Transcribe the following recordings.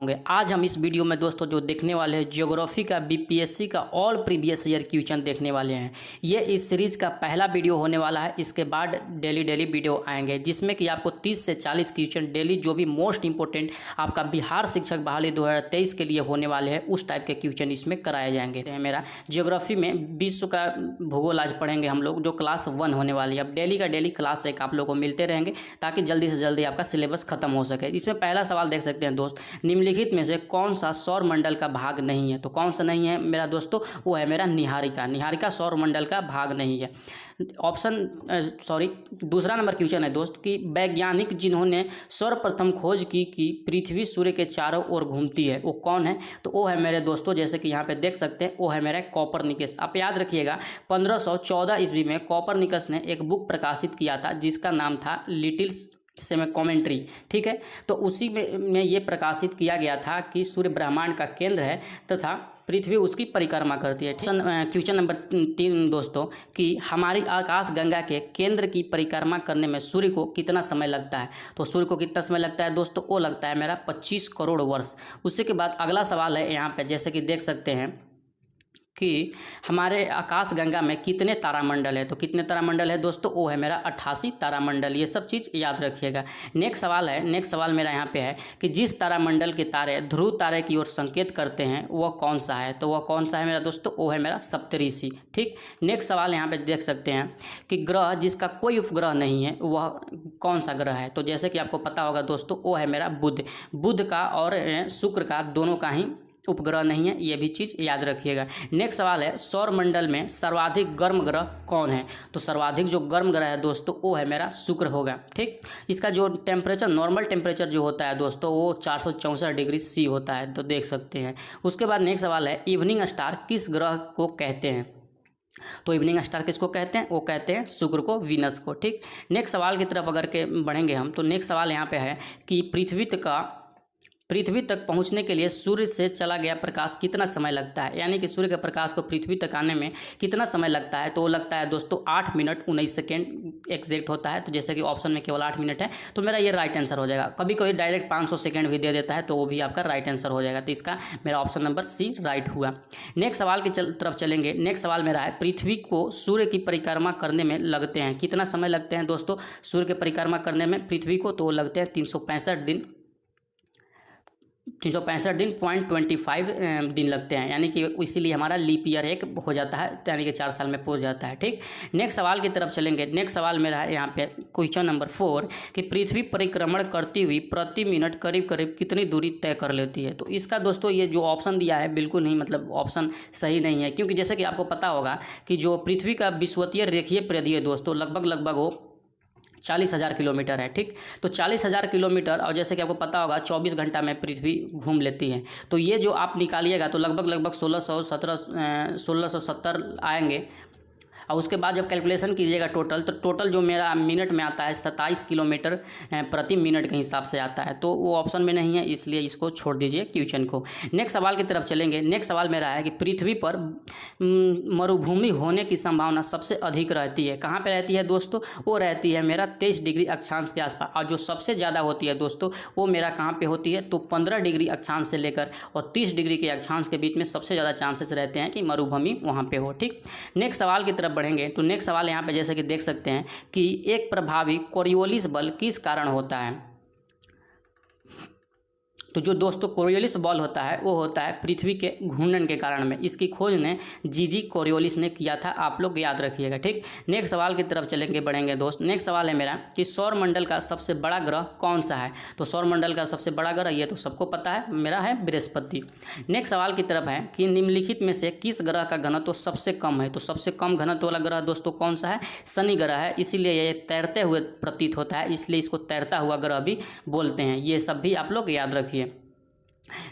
होंगे। आज हम इस वीडियो में दोस्तों जो देखने वाले हैं ज्योग्राफी का बीपीएससी का ऑल प्रीवियस ईयर क्वेश्चन देखने वाले हैं। ये इस सीरीज़ का पहला वीडियो होने वाला है। इसके बाद डेली वीडियो आएंगे जिसमें कि आपको 30 से 40 क्वेश्चन डेली जो भी मोस्ट इंपॉर्टेंट आपका बिहार शिक्षक बहाली 2023 के लिए होने वाले हैं उस टाइप के क्वेश्चन इसमें कराए जाएंगे। मेरा ज्योग्राफी में विश्व का भूगोल आज पढ़ेंगे हम लोग, जो क्लास 1 होने वाली है। अब डेली का डेली क्लास 1 आप लोग को मिलते रहेंगे ताकि जल्दी से जल्दी आपका सिलेबस खत्म हो सके। इसमें पहला सवाल देख सकते हैं दोस्त, निम्नलिखित में से कौन सा सौर मंडल का भाग नहीं है। तो कौन सा नहीं है मेरा दोस्तों, वो है मेरा निहारिका। निहारिका सौर मंडल का भाग नहीं है। दूसरा नंबर क्वेश्चन है दोस्त कि वैज्ञानिक जिन्होंने सर्वप्रथम खोज की कि पृथ्वी सूर्य के चारों ओर घूमती है वो कौन है। तो वो है मेरे दोस्तों, जैसे कि यहाँ पे देख सकते हैं, वो है मेरा कॉपरनिकस। आप याद रखिएगा 1514 ईस्वी में कॉपरनिकस ने एक बुक प्रकाशित किया था जिसका नाम था लिटिल सेमी कमेंट्री। ठीक है, तो उसी में ये प्रकाशित किया गया था कि सूर्य ब्रह्मांड का केंद्र है तथा पृथ्वी उसकी परिक्रमा करती है। क्वेश्चन नंबर 3 दोस्तों कि हमारी आकाश गंगा के केंद्र की परिक्रमा करने में सूर्य को कितना समय लगता है। तो सूर्य को कितना समय लगता है दोस्तों, वो लगता है मेरा 25 करोड़ वर्ष। उसी के बाद अगला सवाल है यहाँ पे, जैसे कि देख सकते हैं कि हमारे आकाश गंगा में कितने तारामंडल है। तो कितने तारामंडल है दोस्तों, वो है मेरा 88 तारामंडल। ये सब चीज़ याद रखिएगा। नेक्स्ट सवाल मेरा यहाँ पे है कि जिस तारामंडल के तारे ध्रुव तारे की ओर संकेत करते हैं वह कौन सा है। तो वह कौन सा है मेरा दोस्तों, वो है मेरा सप्तऋषि। ठीक, नेक्स्ट सवाल यहाँ पे देख सकते हैं कि ग्रह जिसका कोई उपग्रह नहीं है वह कौन सा ग्रह है। तो जैसे कि आपको पता होगा दोस्तों, वो है मेरा बुध का और शुक्र का दोनों का ही उपग्रह नहीं है। ये भी चीज़ याद रखिएगा। नेक्स्ट सवाल है सौर मंडल में सर्वाधिक गर्म ग्रह कौन है। तो सर्वाधिक जो गर्म ग्रह है दोस्तों वो है मेरा शुक्र होगा। ठीक, इसका जो टेम्परेचर नॉर्मल टेम्परेचर जो होता है दोस्तों वो 464 डिग्री सी होता है, तो देख सकते हैं। उसके बाद नेक्स्ट सवाल है इवनिंग स्टार किस ग्रह को कहते हैं। तो इवनिंग स्टार किसको कहते हैं, वो कहते हैं शुक्र को, वीनस को। ठीक, नेक्स्ट सवाल की तरफ अगर के बढ़ेंगे हम, तो नेक्स्ट सवाल यहाँ पे है कि पृथ्वी तक पहुंचने के लिए सूर्य से चला गया प्रकाश कितना समय लगता है। यानी कि सूर्य के प्रकाश को पृथ्वी तक आने में कितना समय लगता है। तो वो लगता है दोस्तों 8 मिनट 19 सेकेंड एग्जैक्ट होता है। तो जैसे कि ऑप्शन में केवल 8 मिनट है तो मेरा ये राइट आंसर हो जाएगा। कभी कभी डायरेक्ट 500 सेकेंड भी दे देता है तो वो भी आपका राइट आंसर हो जाएगा। तो इसका मेरा ऑप्शन नंबर सी राइट हुआ। नेक्स्ट सवाल की तरफ चलेंगे। नेक्स्ट सवाल मेरा है पृथ्वी को सूर्य की परिक्रमा करने में लगते हैं कितना समय लगते हैं दोस्तों सूर्य की परिक्रमा करने में पृथ्वी को। तो लगते हैं 365 दिन 0.25 दिन लगते हैं। यानी कि इसीलिए हमारा लीप ईयर एक हो जाता है, यानी कि 4 साल में पूरा जाता है। ठीक, नेक्स्ट सवाल की तरफ चलेंगे। नेक्स्ट सवाल मेरा है यहाँ पे क्वेश्चन नंबर 4 कि पृथ्वी परिक्रमण करती हुई प्रति मिनट करीब कितनी दूरी तय कर लेती है। तो इसका दोस्तों ये जो ऑप्शन दिया है बिल्कुल नहीं, मतलब ऑप्शन सही नहीं है। क्योंकि जैसे कि आपको पता होगा कि जो पृथ्वी का विषुवतीय रेखीय परिधि दोस्तों लगभग वो 40,000 किलोमीटर है। ठीक, तो 40,000 किलोमीटर, और जैसे कि आपको पता होगा 24 घंटा में पृथ्वी घूम लेती है। तो ये जो आप निकालिएगा तो लगभग 1670 आएंगे। और उसके बाद जब कैलकुलेशन कीजिएगा तो टोटल जो मेरा मिनट में आता है 27 किलोमीटर प्रति मिनट के हिसाब से आता है। तो वो ऑप्शन में नहीं है, इसलिए इसको छोड़ दीजिए क्वेश्चन को। नेक्स्ट सवाल की तरफ चलेंगे। नेक्स्ट सवाल मेरा है कि पृथ्वी पर मरुभूमि होने की संभावना सबसे अधिक रहती है। कहाँ पे रहती है दोस्तों, वो रहती है मेरा 23 डिग्री अक्षांश के आसपास। और जो सबसे ज़्यादा होती है दोस्तों वो मेरा कहाँ पे होती है, तो 15 डिग्री अक्षांश से लेकर और 30 डिग्री के अक्षांश के बीच में सबसे ज़्यादा चांसेस रहते हैं कि मरुभूमि वहाँ पे हो। ठीक, नेक्स्ट सवाल की तरफ बढ़ेंगे। तो नेक्स्ट सवाल यहाँ पे जैसे कि देख सकते हैं कि एक प्रभावी कोरियोलिस बल किस कारण होता है। तो जो दोस्तों कोरियोलिस बल होता है वो होता है पृथ्वी के घूर्णन के कारण में। इसकी खोज ने जीजी कोरियोलिस ने किया था, आप लोग याद रखिएगा। ठीक, नेक्स्ट सवाल की तरफ चलेंगे बढ़ेंगे दोस्त। नेक्स्ट सवाल है मेरा कि सौर मंडल का सबसे बड़ा ग्रह कौन सा है। तो सौर मंडल का सबसे बड़ा ग्रह ये तो सबको पता है, मेरा है बृहस्पति। नेक्स्ट सवाल की तरफ है कि निम्नलिखित में से किस ग्रह का घनत्व सबसे कम है। तो सबसे कम घनत्व वाला ग्रह दोस्तों कौन सा है, शनि ग्रह है। इसीलिए ये तैरते हुए प्रतीत होता है, इसलिए इसको तैरता हुआ ग्रह भी बोलते हैं। ये सब भी आप लोग याद रखिए।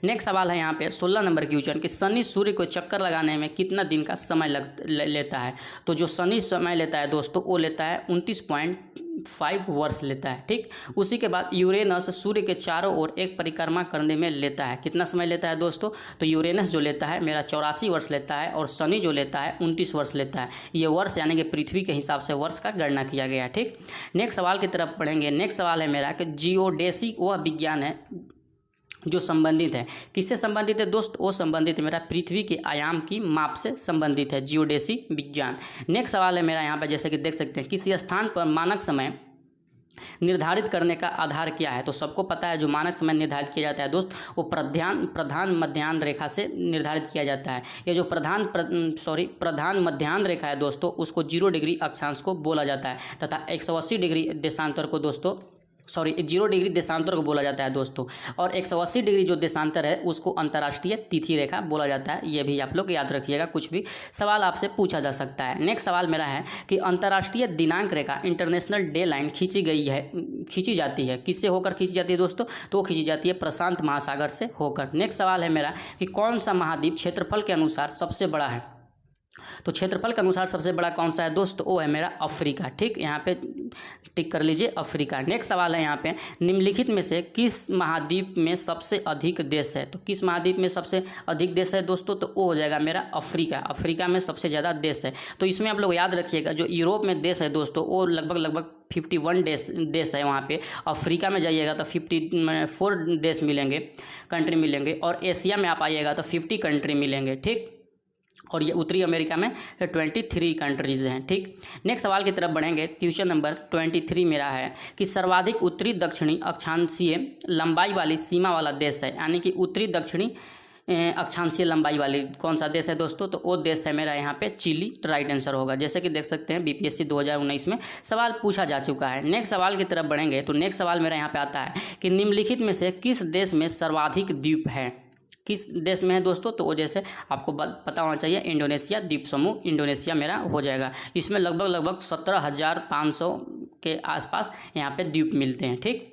नेक्स्ट सवाल है यहाँ पे 16 नंबर क्वेश्चन कि शनि सूर्य को चक्कर लगाने में कितना दिन का समय लेता है। तो जो शनि समय लेता है दोस्तों वो लेता है 29.5 वर्ष लेता है। ठीक, उसी के बाद यूरेनस सूर्य के चारों ओर एक परिक्रमा करने में लेता है कितना समय लेता है दोस्तों। तो यूरेनस जो लेता है मेरा 84 वर्ष लेता है और शनि जो लेता है 29 वर्ष लेता है। ये वर्ष यानी कि पृथ्वी के हिसाब से वर्ष का गणना किया गया है। ठीक, नेक्स्ट सवाल की तरफ पढ़ेंगे। नेक्स्ट सवाल है मेरा कि जियोडेसी वह विज्ञान है जो संबंधित है, किससे संबंधित है दोस्त? वो संबंधित है मेरा पृथ्वी के आयाम की माप से संबंधित है, जियोडेसी विज्ञान। नेक्स्ट सवाल है मेरा यहाँ पर, जैसे कि देख सकते हैं, किसी स्थान पर मानक समय निर्धारित करने का आधार क्या है? तो सबको पता है जो मानक समय निर्धारित किया जाता है दोस्त, वो प्रधान मध्याह्न रेखा से निर्धारित किया जाता है। ये जो प्रधान मध्याह्न रेखा है दोस्तों, उसको 0 डिग्री अक्षांश को बोला जाता है, तथा 180 डिग्री देशांतर को दोस्तों 0 डिग्री देशांतर को बोला जाता है दोस्तों, और 180 डिग्री जो देशांतर है उसको अंतर्राष्ट्रीय तिथि रेखा बोला जाता है। ये भी आप लोग याद रखिएगा, कुछ भी सवाल आपसे पूछा जा सकता है। नेक्स्ट सवाल मेरा है कि अंतर्राष्ट्रीय दिनांक रेखा इंटरनेशनल डे लाइन खींची जाती है, किससे होकर खींची जाती है दोस्तों? तो वो खींची जाती है प्रशांत महासागर से होकर। नेक्स्ट सवाल है मेरा कि कौन सा महाद्वीप क्षेत्रफल के अनुसार सबसे बड़ा है? तो क्षेत्रफल के अनुसार सबसे बड़ा कौन सा है दोस्त? वो है मेरा अफ्रीका। ठीक, यहाँ पे टिक कर लीजिए, अफ्रीका। नेक्स्ट सवाल है यहाँ पे, निम्नलिखित में से किस महाद्वीप में सबसे अधिक देश है? तो किस महाद्वीप में सबसे अधिक देश है दोस्तों? तो वो हो जाएगा मेरा अफ्रीका। अफ्रीका में सबसे ज़्यादा देश है। तो इसमें आप लोग याद रखिएगा, जो यूरोप में देश है दोस्तों, वो लगभग 51 देश है वहाँ पे। अफ्रीका में जाइएगा तो 54 देश मिलेंगे, कंट्री मिलेंगे, और एशिया में आप आइएगा तो 50 कंट्री मिलेंगे। ठीक, और ये उत्तरी अमेरिका में 23 कंट्रीज़ हैं। ठीक, नेक्स्ट सवाल की तरफ बढ़ेंगे। क्वेश्चन नंबर 23 मेरा है कि सर्वाधिक उत्तरी दक्षिणी अक्षांशीय लंबाई वाली सीमा वाला देश है, यानी कि उत्तरी दक्षिणी अक्षांशीय लंबाई वाली कौन सा देश है दोस्तों? तो वो देश है मेरा यहाँ पे चिली, राइट आंसर होगा। जैसे कि देख सकते हैं बीपीएससी 2019 में सवाल पूछा जा चुका है। नेक्स्ट सवाल की तरफ बढ़ेंगे तो नेक्स्ट सवाल मेरा यहाँ पे आता है कि निम्नलिखित में से किस देश में सर्वाधिक द्वीप है? किस देश में है दोस्तों? तो वो जैसे आपको पता होना चाहिए, इंडोनेशिया द्वीप समूह, इंडोनेशिया मेरा हो जाएगा। इसमें लगभग 17,500 के आसपास यहाँ पे द्वीप मिलते हैं। ठीक,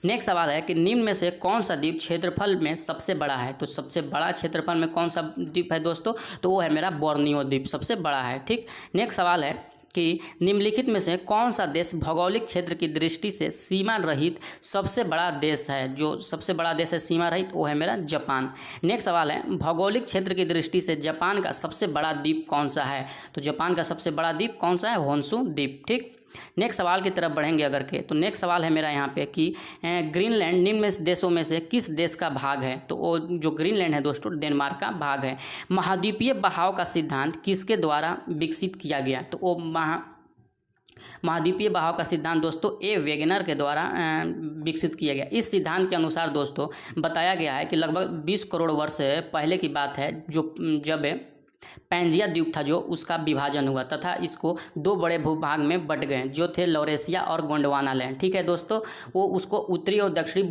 नेक्स्ट सवाल है कि निम्न में से कौन सा द्वीप क्षेत्रफल में सबसे बड़ा है? तो सबसे बड़ा क्षेत्रफल में कौन सा द्वीप है दोस्तों? तो वो है मेरा बोर्नियो द्वीप, सबसे बड़ा है। ठीक, नेक्स्ट सवाल है कि निम्नलिखित में से कौन सा देश भौगोलिक क्षेत्र की दृष्टि से सीमा रहित सबसे बड़ा देश है? जो सबसे बड़ा देश है सीमा रहित, वो है मेरा जापान। नेक्स्ट सवाल है, भौगोलिक क्षेत्र की दृष्टि से जापान का सबसे बड़ा द्वीप कौन सा है? तो जापान का सबसे बड़ा द्वीप कौन सा है? होन्शु द्वीप। ठीक, नेक्स्ट सवाल की तरफ बढ़ेंगे अगर के, तो नेक्स्ट सवाल है मेरा यहाँ पे कि ग्रीनलैंड निम्न देशों में से किस देश का भाग है? तो वो जो ग्रीनलैंड है दोस्तों, डेनमार्क का भाग है। महाद्वीपीय बहाव का सिद्धांत किसके द्वारा विकसित किया गया? तो वो महाद्वीपीय बहाव का सिद्धांत दोस्तों ए वेगनर के द्वारा विकसित किया गया। इस सिद्धांत के अनुसार दोस्तों बताया गया है कि लगभग 20 करोड़ वर्ष पहले की बात है, जब पैंजिया द्वीप था जो उसका विभाजन हुआ तथा इसको 2 बड़े भूभाग में बट गए, जो थे लॉरेशिया और गोंडवाना लैंड। ठीक है दोस्तों, वो उसको उत्तरी और दक्षिणी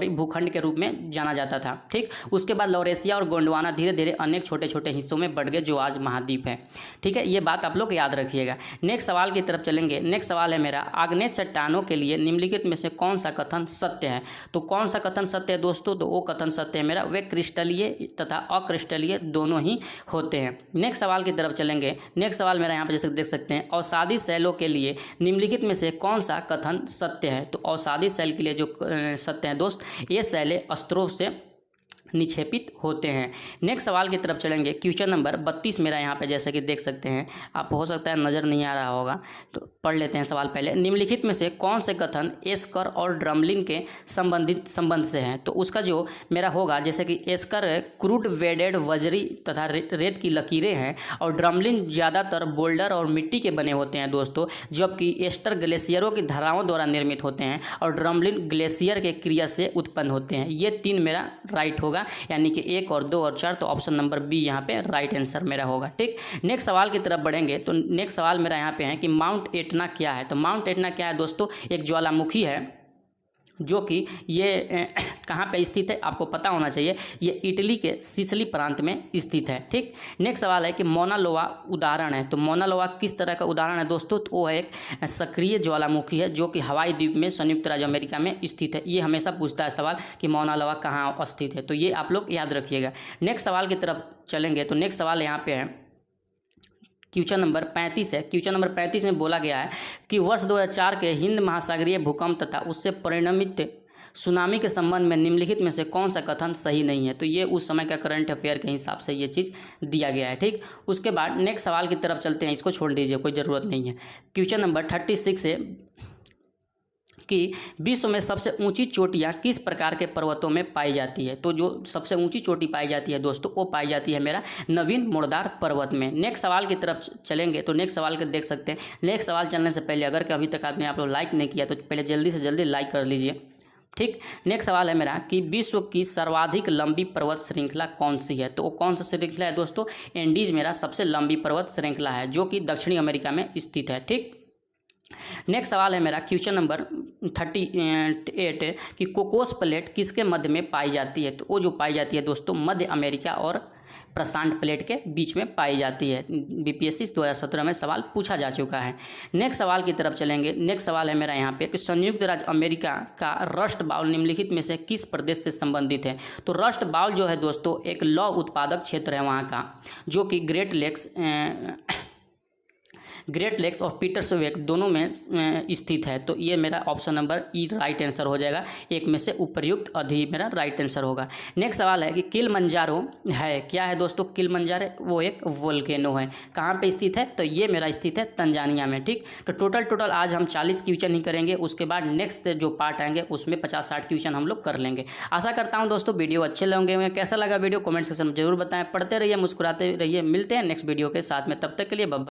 भूखंड के रूप में जाना जाता था। ठीक, उसके बाद लॉरेशिया और गोंडवाना धीरे धीरे अनेक छोटे छोटे हिस्सों में बट गए, जो आज महाद्वीप है। ठीक है, ये बात आप लोग याद रखिएगा। नेक्स्ट सवाल की तरफ चलेंगे। नेक्स्ट सवाल है मेरा, आग्नेय चट्टानों के लिए निम्नलिखित में से कौन सा कथन सत्य है? तो कौन सा कथन सत्य है दोस्तों? तो वो कथन सत्य है मेरा, वे क्रिस्टलीय तथा अक्रिस्टलीय दोनों ही होते हैं। नेक्स्ट सवाल की तरफ चलेंगे। नेक्स्ट सवाल मेरा यहाँ पर जैसे देख सकते हैं, अवसादी शैलों के लिए निम्नलिखित में से कौन सा कथन सत्य है? तो अवसादी शैल के लिए जो सत्य है दोस्त, ये शैलें अस्त्रों से निक्षेपित होते हैं। नेक्स्ट सवाल की तरफ चलेंगे। क्वेश्चन नंबर 32 मेरा यहाँ पे जैसे कि देख सकते हैं, आप हो सकता है नज़र नहीं आ रहा होगा तो पढ़ लेते हैं सवाल पहले। निम्नलिखित में से कौन से कथन एस्कर और ड्रमलिन के संबंध से हैं? तो उसका जो मेरा होगा, जैसे कि एस्कर क्रूड वेडेड वजरी तथा रेत की लकीरें हैं, और ड्रमलिन ज़्यादातर बोल्डर और मिट्टी के बने होते हैं दोस्तों, जबकि एस्टर ग्लेशियरों की धाराओं द्वारा निर्मित होते हैं और ड्रमलिन ग्लेशियर के क्रिया से उत्पन्न होते हैं। ये 3 मेरा राइट होगा, यानी कि 1 और 2 और 4, तो ऑप्शन नंबर बी यहाँ पे राइट आंसर मेरा होगा। ठीक, नेक्स्ट सवाल की तरफ बढ़ेंगे। तो नेक्स्ट सवाल मेरा यहाँ पे है कि माउंट एटना क्या है? तो माउंट एटना क्या है दोस्तों? एक ज्वालामुखी है जो कि ये कहाँ पे स्थित है आपको पता होना चाहिए, ये इटली के सिसिली प्रांत में स्थित है। ठीक, नेक्स्ट सवाल है कि मोना लोआ उदाहरण है। तो मोना लोआ किस तरह का उदाहरण है दोस्तों? तो वो एक सक्रिय ज्वालामुखी है जो कि हवाई द्वीप में संयुक्त राज्य अमेरिका में स्थित है। ये हमेशा पूछता है सवाल कि मोना लोआ कहाँ स्थित है, तो ये आप लोग याद रखिएगा। नेक्स्ट सवाल की तरफ चलेंगे। तो नेक्स्ट सवाल यहाँ पे है, क्वेश्चन नंबर 35 है। क्वेश्चन नंबर 35 में बोला गया है कि वर्ष 2004 के हिंद महासागरीय भूकंप तथा उससे परिणमित सुनामी के संबंध में निम्नलिखित में से कौन सा कथन सही नहीं है? तो ये उस समय का करंट अफेयर के हिसाब से ये चीज़ दिया गया है। ठीक, उसके बाद नेक्स्ट सवाल की तरफ चलते हैं, इसको छोड़ दीजिए, कोई ज़रूरत नहीं है। क्वेश्चन नंबर 36 है। कि विश्व में सबसे ऊंची चोटियां किस प्रकार के पर्वतों में पाई जाती है। तो जो सबसे ऊंची चोटी पाई जाती है दोस्तों, वो पाई जाती है मेरा नवीन मोड़दार पर्वत में। नेक्स्ट सवाल की तरफ चलेंगे तो नेक्स्ट सवाल को देख सकते हैं। नेक्स्ट सवाल चलने से पहले अगर अभी तक आपने आप लोग लाइक नहीं किया तो पहले जल्दी से जल्दी लाइक कर लीजिए। ठीक, नेक्स्ट सवाल है मेरा कि विश्व की सर्वाधिक लंबी पर्वत श्रृंखला कौन सी है। तो वो कौन सा श्रृंखला है दोस्तों, एंडीज मेरा सबसे लंबी पर्वत श्रृंखला है जो कि दक्षिणी अमेरिका में स्थित है। ठीक, नेक्स्ट सवाल है मेरा क्वेश्चन नंबर 38 कि कोकोस प्लेट किसके मध्य में पाई जाती है। तो वो जो पाई जाती है दोस्तों मध्य अमेरिका और प्रशांत प्लेट के बीच में पाई जाती है। बीपीएससी 2017 में सवाल पूछा जा चुका है। नेक्स्ट सवाल की तरफ चलेंगे। नेक्स्ट सवाल है मेरा यहाँ पे कि संयुक्त राज्य अमेरिका का रस्ट बाउल निम्नलिखित में से किस प्रदेश से संबंधित है। तो रस्ट बाउल जो है दोस्तों एक लौह उत्पादक क्षेत्र है वहाँ का, जो कि ग्रेट लेक्स और पीटर्सबर्ग दोनों में स्थित है। तो ये मेरा ऑप्शन नंबर ई राइट आंसर हो जाएगा। एक में से उपयुक्त अधि मेरा राइट आंसर होगा। नेक्स्ट सवाल है कि किलिमंजारो है, क्या है दोस्तों किलिमंजारो, वो एक वोल्केनो है। कहाँ पे स्थित है, तो ये मेरा स्थित है तंजानिया में। ठीक, तो टोटल आज हम 40 क्वेश्चन ही करेंगे, उसके बाद नेक्स्ट जो पार्ट आएंगे उसमें 50-60 क्वेश्चन हम लोग कर लेंगे। आशा करता हूँ दोस्तों वीडियो अच्छे लगेंगे। कैसा लगा वीडियो कमेंट सेक्शन में जरूर बताएं। पढ़ते रहिए, मुस्कुराते रहिए। मिलते हैं नेक्स्ट वीडियो के साथ में, तब तक के लिए बाय।